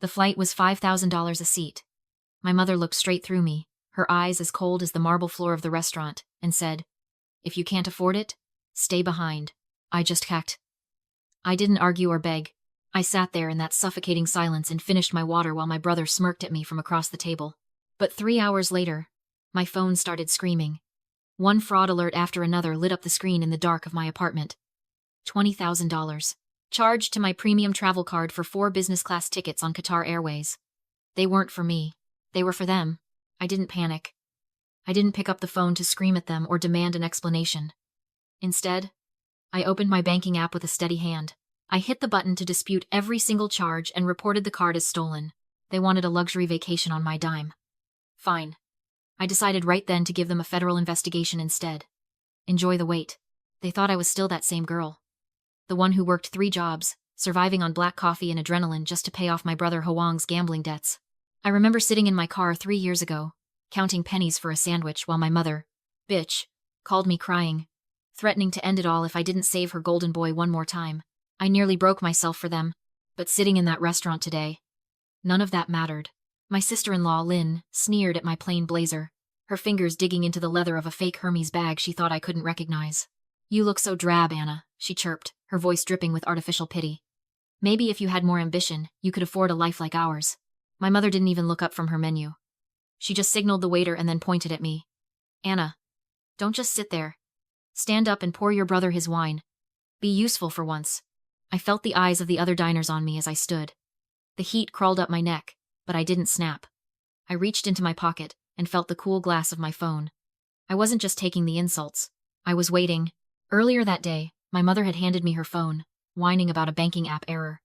The flight was $5,000 a seat. My mother looked straight through me, her eyes as cold as the marble floor of the restaurant, and said, "If you can't afford it, stay behind." I just hacked. I didn't argue or beg. I sat there in that suffocating silence and finished my water while my brother smirked at me from across the table. But 3 hours later, my phone started screaming. One fraud alert after another lit up the screen in the dark of my apartment. $20,000. Charged to my premium travel card for 4 business class tickets on Qatar Airways. They weren't for me. They were for them. I didn't panic. I didn't pick up the phone to scream at them or demand an explanation. Instead, I opened my banking app with a steady hand. I hit the button to dispute every single charge and reported the card as stolen. They wanted a luxury vacation on my dime. Fine. I decided right then to give them a federal investigation instead. Enjoy the wait. They thought I was still that same girl. The one who worked 3 jobs, surviving on black coffee and adrenaline just to pay off my brother Hoang's gambling debts. I remember sitting in my car 3 years ago, counting pennies for a sandwich while my mother, bitch, called me crying, threatening to end it all if I didn't save her golden boy one more time. I nearly broke myself for them, but sitting in that restaurant today, none of that mattered. My sister-in-law, Lynn, sneered at my plain blazer, her fingers digging into the leather of a fake Hermes bag she thought I couldn't recognize. "You look so drab, Anna," she chirped, her voice dripping with artificial pity. "Maybe if you had more ambition, you could afford a life like ours." My mother didn't even look up from her menu. She just signaled the waiter and then pointed at me. "Anna, don't just sit there. Stand up and pour your brother his wine. Be useful for once." I felt the eyes of the other diners on me as I stood. The heat crawled up my neck, but I didn't snap. I reached into my pocket and felt the cool glass of my phone. I wasn't just taking the insults. I was waiting. Earlier that day, my mother had handed me her phone, whining about a banking app error.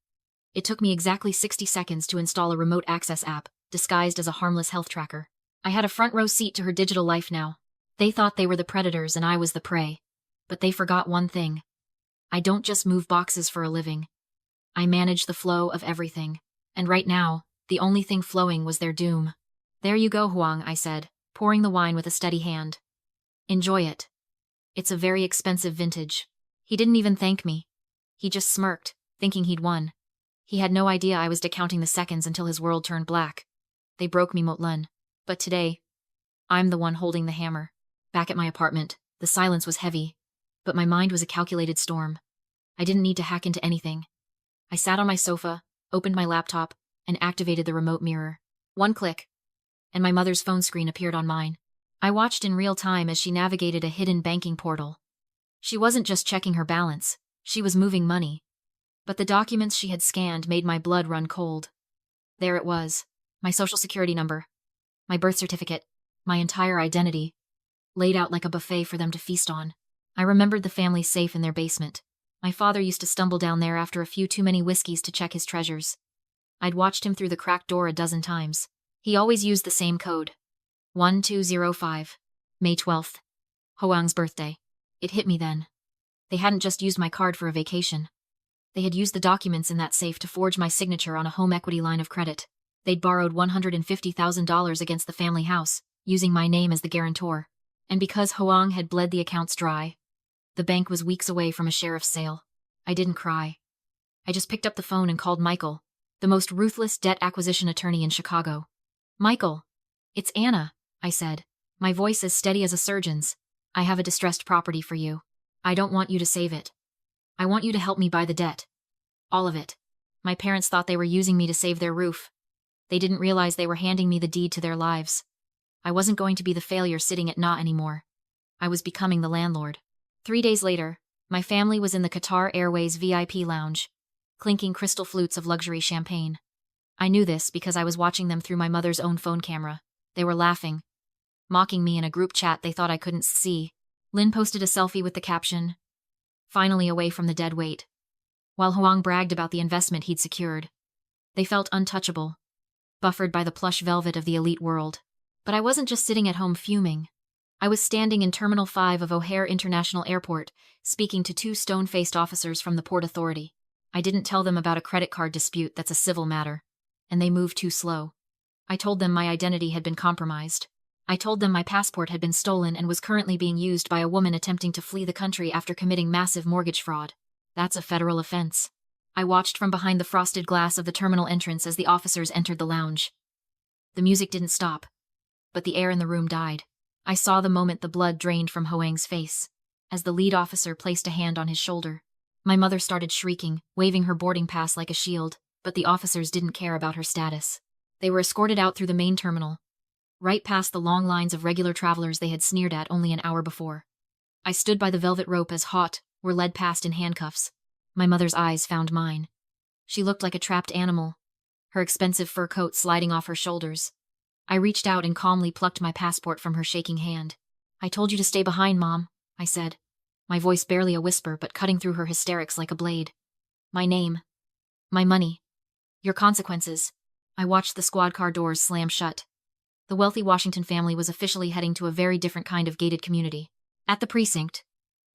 It took me exactly 60 seconds to install a remote access app, disguised as a harmless health tracker. I had a front row seat to her digital life now. They thought they were the predators and I was the prey. But they forgot one thing. I don't just move boxes for a living. I manage the flow of everything. And right now, the only thing flowing was their doom. "There you go, Hoang," I said, pouring the wine with a steady hand. "Enjoy it. It's a very expensive vintage." He didn't even thank me. He just smirked, thinking he'd won. He had no idea I was decounting the seconds until his world turned black. They broke me, Motlun. But today, I'm the one holding the hammer. Back at my apartment, the silence was heavy, but my mind was a calculated storm. I didn't need to hack into anything. I sat on my sofa, opened my laptop, and activated the remote mirror. One click, and my mother's phone screen appeared on mine. I watched in real time as she navigated a hidden banking portal. She wasn't just checking her balance, she was moving money. But the documents she had scanned made my blood run cold. There it was, my social security number, my birth certificate, my entire identity, laid out like a buffet for them to feast on. I remembered the family safe in their basement. My father used to stumble down there after a few too many whiskeys to check his treasures. I'd watched him through the cracked door a dozen times. He always used the same code. 1205. May 12th. Hoang's birthday. It hit me then. They hadn't just used my card for a vacation. They had used the documents in that safe to forge my signature on a home equity line of credit. They'd borrowed $150,000 against the family house, using my name as the guarantor. And because Hoang had bled the accounts dry, the bank was weeks away from a sheriff's sale. I didn't cry. I just picked up the phone and called Michael, the most ruthless debt acquisition attorney in Chicago. "Michael, it's Anna," I said, my voice as steady as a surgeon's. "I have a distressed property for you. I don't want you to save it. I want you to help me buy the debt. All of it. My parents thought they were using me to save their roof. They didn't realize they were handing me the deed to their lives. I wasn't going to be the failure sitting at naught anymore. I was becoming the landlord." 3 days later, my family was in the Qatar Airways VIP lounge, clinking crystal flutes of luxury champagne. I knew this because I was watching them through my mother's own phone camera. They were laughing, mocking me in a group chat they thought I couldn't see. Lynn posted a selfie with the caption, "Finally away from the dead weight," while Hoang bragged about the investment he'd secured. They felt untouchable, buffered by the plush velvet of the elite world. But I wasn't just sitting at home fuming. I was standing in Terminal 5 of O'Hare International Airport, speaking to 2 stone-faced officers from the Port Authority. I didn't tell them about a credit card dispute that's a civil matter, and they moved too slow. I told them my identity had been compromised. I told them my passport had been stolen and was currently being used by a woman attempting to flee the country after committing massive mortgage fraud. That's a federal offense. I watched from behind the frosted glass of the terminal entrance as the officers entered the lounge. The music didn't stop, but the air in the room died. I saw the moment the blood drained from Hoang's face, as the lead officer placed a hand on his shoulder. My mother started shrieking, waving her boarding pass like a shield, but the officers didn't care about her status. They were escorted out through the main terminal, right past the long lines of regular travelers they had sneered at only an hour before. I stood by the velvet rope as Hot were led past in handcuffs. My mother's eyes found mine. She looked like a trapped animal, her expensive fur coat sliding off her shoulders. I reached out and calmly plucked my passport from her shaking hand. "I told you to stay behind, Mom," I said, my voice barely a whisper but cutting through her hysterics like a blade. "My name. My money. Your consequences." I watched the squad car doors slam shut. The wealthy Washington family was officially heading to a very different kind of gated community. At the precinct,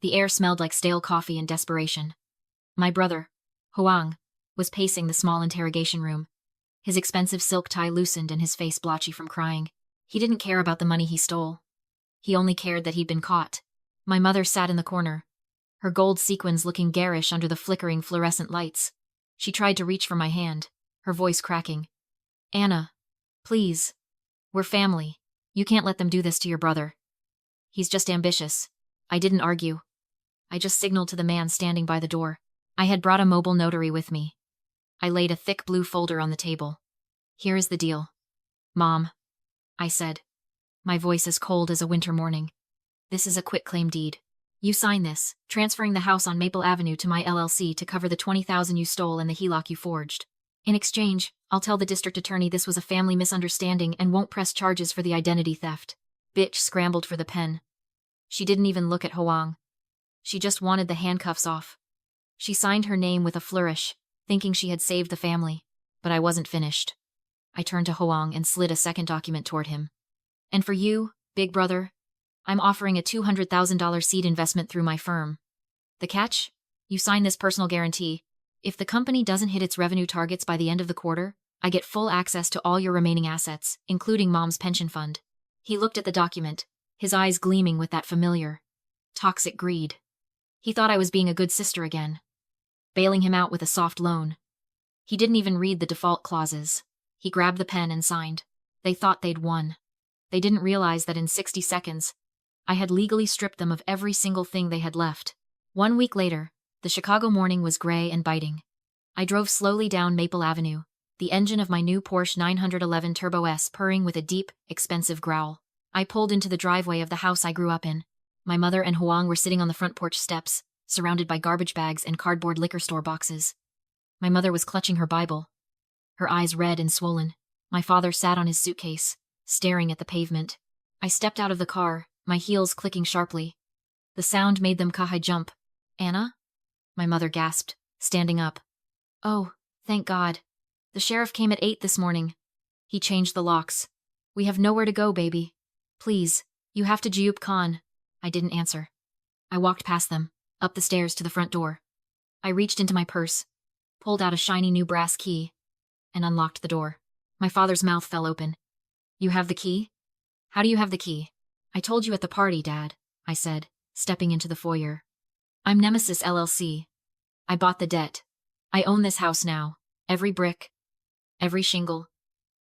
the air smelled like stale coffee and desperation. My brother, Hoang, was pacing the small interrogation room. His expensive silk tie loosened and his face blotchy from crying. He didn't care about the money he stole. He only cared that he'd been caught. My mother sat in the corner, her gold sequins looking garish under the flickering fluorescent lights. She tried to reach for my hand, her voice cracking. "Anna, please. We're family. You can't let them do this to your brother. He's just ambitious." I didn't argue. I just signaled to the man standing by the door. I had brought a mobile notary with me. I laid a thick blue folder on the table. "Here is the deal. Mom," I said, my voice as cold as a winter morning. "This is a quitclaim deed. You sign this, transferring the house on Maple Avenue to my LLC to cover the $20,000 you stole and the HELOC you forged. In exchange, I'll tell the district attorney this was a family misunderstanding and won't press charges for the identity theft." Bitch scrambled for the pen. She didn't even look at Hoang. She just wanted the handcuffs off. She signed her name with a flourish, thinking she had saved the family, but I wasn't finished. I turned to Hoang and slid a second document toward him. "And for you, big brother, I'm offering a $200,000 seed investment through my firm. The catch? You sign this personal guarantee. If the company doesn't hit its revenue targets by the end of the quarter, I get full access to all your remaining assets, including Mom's pension fund." He looked at the document, his eyes gleaming with that familiar, toxic greed. He thought I was being a good sister again, bailing him out with a soft loan. He didn't even read the default clauses. He grabbed the pen and signed. They thought they'd won. They didn't realize that in 60 seconds, I had legally stripped them of every single thing they had left. 1 week later, the Chicago morning was gray and biting. I drove slowly down Maple Avenue, the engine of my new Porsche 911 Turbo S purring with a deep, expensive growl. I pulled into the driveway of the house I grew up in. My mother and Hoang were sitting on the front porch steps, surrounded by garbage bags and cardboard liquor store boxes. My mother was clutching her Bible, her eyes red and swollen. My father sat on his suitcase, staring at the pavement. I stepped out of the car, my heels clicking sharply. The sound made them Kahai jump. "Anna?" My mother gasped, standing up. "Oh, thank God. The sheriff came at 8 this morning. He changed the locks. We have nowhere to go, baby. Please, you have to Jiyup Khan." I didn't answer. I walked past them, up the stairs to the front door. I reached into my purse, pulled out a shiny new brass key, and unlocked the door. My father's mouth fell open. "You have the key? How do you have the key?" "I told you at the party, Dad," I said, stepping into the foyer. "I'm Nemesis LLC. I bought the debt. I own this house now. Every brick, every shingle,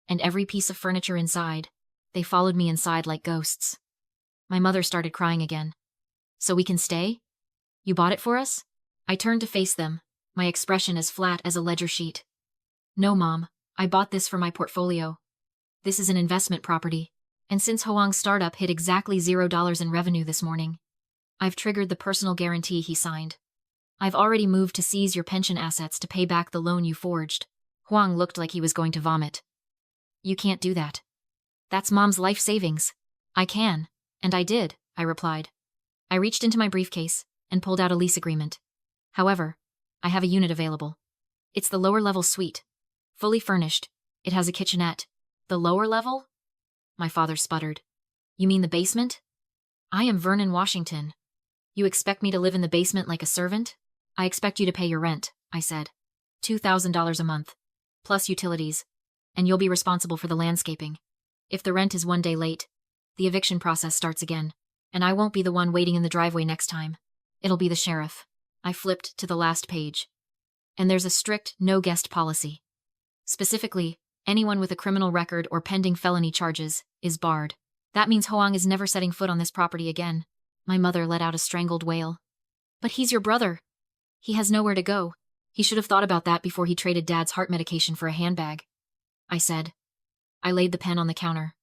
and every piece of furniture inside. They followed me inside like ghosts." My mother started crying again. "So we can stay? You bought it for us?" I turned to face them, my expression as flat as a ledger sheet. "No, Mom. I bought this for my portfolio. This is an investment property. And since Hoang's startup hit exactly $0 in revenue this morning, I've triggered the personal guarantee he signed. I've already moved to seize your pension assets to pay back the loan you forged." Hoang looked like he was going to vomit. "You can't do that. That's Mom's life savings." "I can, and I did," I replied. I reached into my briefcase and pulled out a lease agreement. "However, I have a unit available. It's the lower level suite, fully furnished. It has a kitchenette." "The lower level?" My father sputtered. "You mean the basement? I am Vernon, Washington. You expect me to live in the basement like a servant?" "I expect you to pay your rent," I said. $2,000 a month, plus utilities, and you'll be responsible for the landscaping. If the rent is 1 day late, the eviction process starts again, and I won't be the one waiting in the driveway next time. It'll be the sheriff." I flipped to the last page. And there's a strict no guest policy. Specifically, anyone with a criminal record or pending felony charges is barred. That means Hoang is never setting foot on this property again. My mother let out a strangled wail. But he's your brother. He has nowhere to go. He should have thought about that before he traded Dad's heart medication for a handbag, I said. I laid the pen on the counter.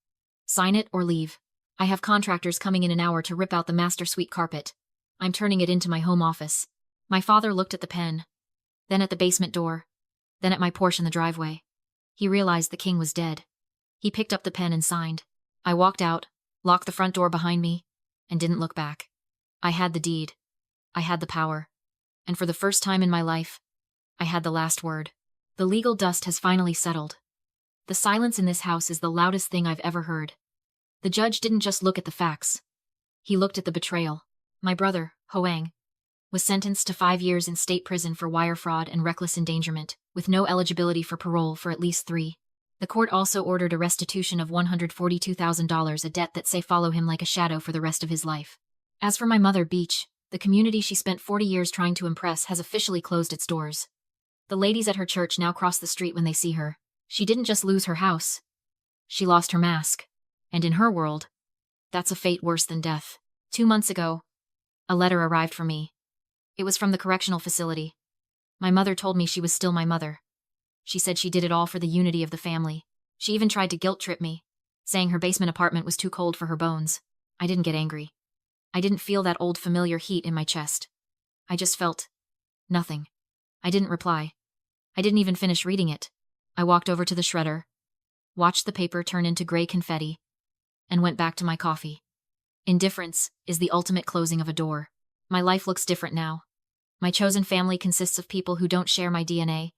Sign it or leave. I have contractors coming in an hour to rip out the master suite carpet. I'm turning it into my home office. My father looked at the pen, then at the basement door, then at my Porsche in the driveway. He realized the king was dead. He picked up the pen and signed. I walked out, locked the front door behind me, and didn't look back. I had the deed. I had the power. And for the first time in my life, I had the last word. The legal dust has finally settled. The silence in this house is the loudest thing I've ever heard. The judge didn't just look at the facts. He looked at the betrayal. My brother, Hoang, was sentenced to 5 years in state prison for wire fraud and reckless endangerment, with no eligibility for parole for at least 3. The court also ordered a restitution of $142,000, a debt that say follow him like a shadow for the rest of his life. As for my mother, Beach, the community she spent 40 years trying to impress has officially closed its doors. The ladies at her church now cross the street when they see her. She didn't just lose her house. She lost her mask. And in her world, that's a fate worse than death. 2 months ago, a letter arrived for me. It was from the correctional facility. My mother told me she was still my mother. She said she did it all for the unity of the family. She even tried to guilt-trip me, saying her basement apartment was too cold for her bones. I didn't get angry. I didn't feel that old familiar heat in my chest. I just felt nothing. I didn't reply. I didn't even finish reading it. I walked over to the shredder, watched the paper turn into gray confetti, and went back to my coffee. Indifference is the ultimate closing of a door. My life looks different now. My chosen family consists of people who don't share my DNA,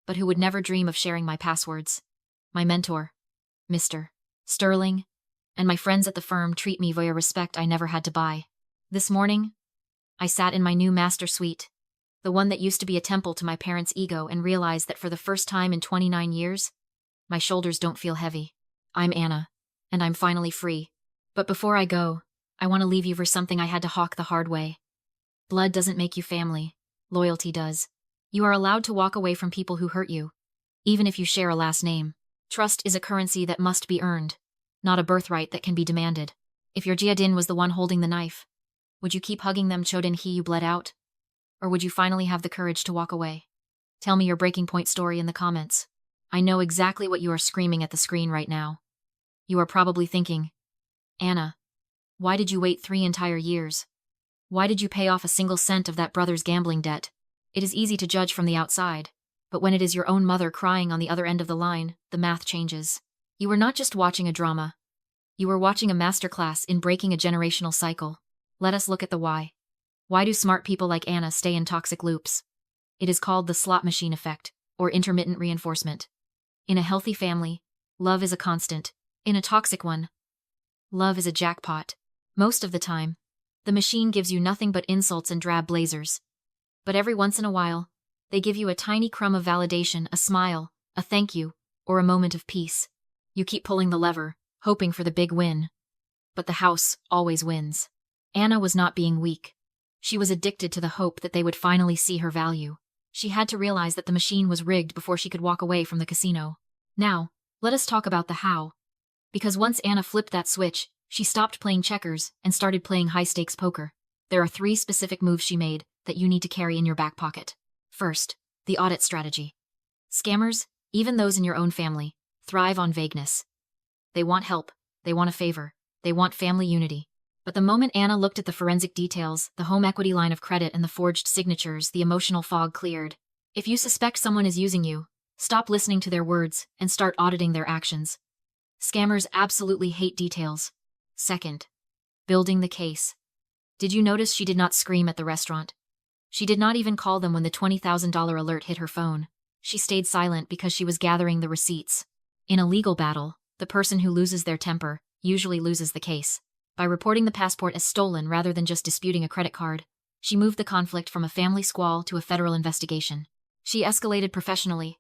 but who would never dream of sharing my passwords. My mentor, Mr. Sterling, and my friends at the firm treat me with a respect I never had to buy. This morning, I sat in my new master suite, the one that used to be a temple to my parents' ego, and realized that for the first time in 29 years, my shoulders don't feel heavy. I'm Anna, and I'm finally free. But before I go, I want to leave you for something I had to hawk the hard way. Blood doesn't make you family. Loyalty does. You are allowed to walk away from people who hurt you, even if you share a last name. Trust is a currency that must be earned, not a birthright that can be demanded. If your Jiadin was the one holding the knife, would you keep hugging them Chodin he you bled out? Or would you finally have the courage to walk away? Tell me your breaking point story in the comments. I know exactly what you are screaming at the screen right now. You are probably thinking, Anna, why did you wait 3 entire years? Why did you pay off a single cent of that brother's gambling debt? It is easy to judge from the outside, but when it is your own mother crying on the other end of the line, the math changes. You were not just watching a drama. You were watching a masterclass in breaking a generational cycle. Let us look at the why. Why do smart people like Anna stay in toxic loops? It is called the slot machine effect, or intermittent reinforcement. In a healthy family, love is a constant. In a toxic one, love is a jackpot. Most of the time, the machine gives you nothing but insults and drab blazers. But every once in a while, they give you a tiny crumb of validation, a smile, a thank you, or a moment of peace. You keep pulling the lever, hoping for the big win. But the house always wins. Anna was not being weak. She was addicted to the hope that they would finally see her value. She had to realize that the machine was rigged before she could walk away from the casino. Now, let us talk about the how. Because once Anna flipped that switch, she stopped playing checkers and started playing high-stakes poker. There are 3 specific moves she made that you need to carry in your back pocket. First, the audit strategy. Scammers, even those in your own family, thrive on vagueness. They want help, they want a favor, they want family unity. But the moment Anna looked at the forensic details, the home equity line of credit and the forged signatures, the emotional fog cleared. If you suspect someone is using you, stop listening to their words and start auditing their actions. Scammers absolutely hate details. Second, building the case. Did you notice she did not scream at the restaurant? She did not even call them when the $20,000 alert hit her phone. She stayed silent because she was gathering the receipts. In a legal battle, the person who loses their temper usually loses the case. By reporting the passport as stolen rather than just disputing a credit card, she moved the conflict from a family squall to a federal investigation. She escalated professionally,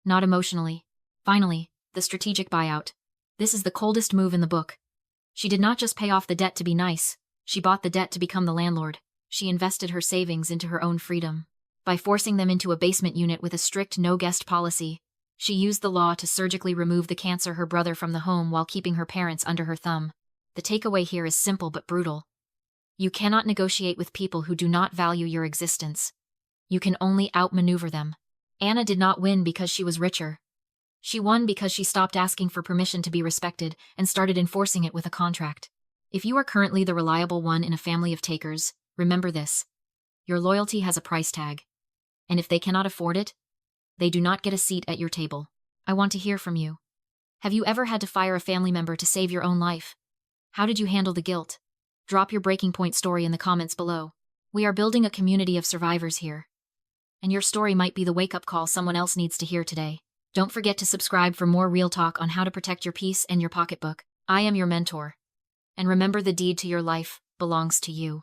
not emotionally. Finally, the strategic buyout. This is the coldest move in the book. She did not just pay off the debt to be nice, she bought the debt to become the landlord. She invested her savings into her own freedom. By forcing them into a basement unit with a strict no-guest policy, she used the law to surgically remove the cancer her brother from the home while keeping her parents under her thumb. The takeaway here is simple but brutal. You cannot negotiate with people who do not value your existence. You can only outmaneuver them. Anna did not win because she was richer. She won because she stopped asking for permission to be respected and started enforcing it with a contract. If you are currently the reliable one in a family of takers, remember this. Your loyalty has a price tag. And if they cannot afford it, they do not get a seat at your table. I want to hear from you. Have you ever had to fire a family member to save your own life? How did you handle the guilt? Drop your breaking point story in the comments below. We are building a community of survivors here. And your story might be the wake-up call someone else needs to hear today. Don't forget to subscribe for more real talk on how to protect your peace and your pocketbook. I am your mentor. And remember, the deed to your life belongs to you.